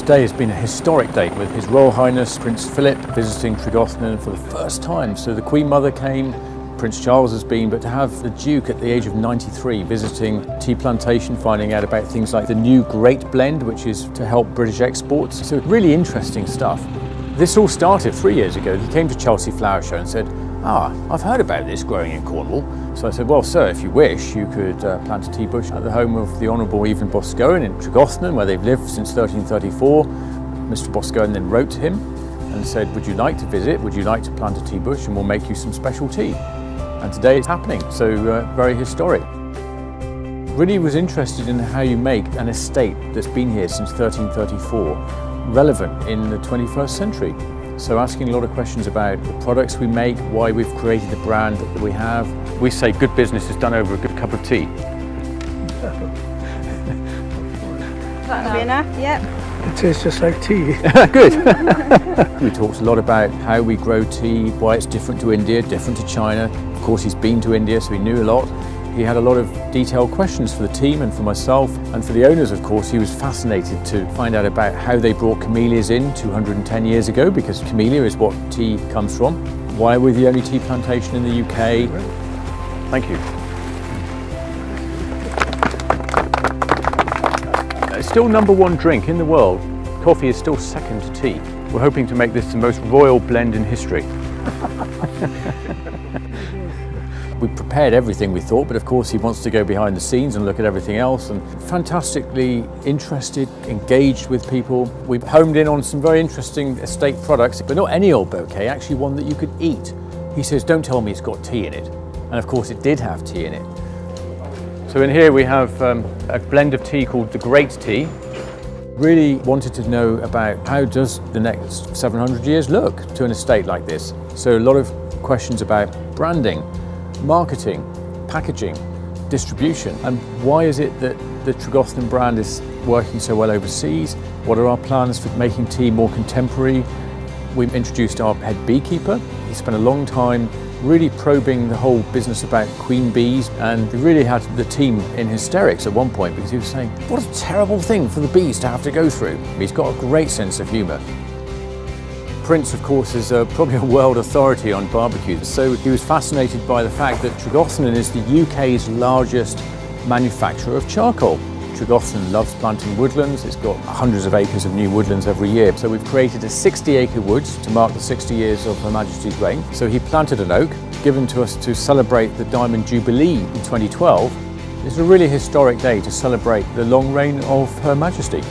Today has been a historic date with His Royal Highness Prince Philip visiting Tregothnan for the first time. So the Queen Mother came, Prince Charles has been, but to have the Duke at the age of 93 visiting tea plantation, finding out about things like the new Great Blend, which is to help British exports. So really interesting stuff. This all started 3 years ago. He came to Chelsea Flower Show and said, I've heard about this growing in Cornwall. So I said, well, sir, if you wish, you could plant a tea bush at the home of the Honourable Evelyn Boscawen in Tregothnan, where they've lived since 1334. Mr. Boscawen then wrote to him and said, would you like to visit? Would you like to plant a tea bush? And we'll make you some special tea. And today it's happening, so very historic. Really was interested in how you make an estate that's been here since 1334 relevant in the 21st century. So asking a lot of questions about the products we make, why we've created the brand that we have. We say good business is done over a good cup of tea. That'll be enough, yep. It tastes just like tea. Good. We talked a lot about how we grow tea, why it's different to India, different to China. Of course, he's been to India, so he knew a lot. He had a lot of detailed questions for the team and for myself, and for the owners, of course. He was fascinated to find out about how they brought camellias in 210 years ago, because camellia is what tea comes from. Why we're the only tea plantation in the UK. Thank you. It's still #1 drink in the world. Coffee is still second to tea. We're hoping to make this the most royal blend in history. We prepared everything we thought, but of course he wants to go behind the scenes and look at everything else, and fantastically interested, engaged with people. We've homed in on some very interesting estate products, but not any old bouquet, actually one that you could eat. He says, don't tell me it's got tea in it. And of course it did have tea in it. So in here we have a blend of tea called the Great Tea. Really wanted to know about how does the next 700 years look to an estate like this. So a lot of questions about branding, marketing, packaging, distribution, and why is it that the Tregothnan brand is working so well overseas? What are our plans for making tea more contemporary? We've introduced our head beekeeper. He spent a long time really probing the whole business about queen bees, and he really had the team in hysterics at one point because he was saying, what a terrible thing for the bees to have to go through. He's got a great sense of humour. Prince, of course, is probably a world authority on barbecues, so he was fascinated by the fact that Tregothnan is the UK's largest manufacturer of charcoal. Tregothnan loves planting woodlands. It's got hundreds of acres of new woodlands every year. So we've created a 60-acre woods to mark the 60 years of Her Majesty's reign. So he planted an oak, given to us to celebrate the Diamond Jubilee in 2012. It's a really historic day to celebrate the long reign of Her Majesty.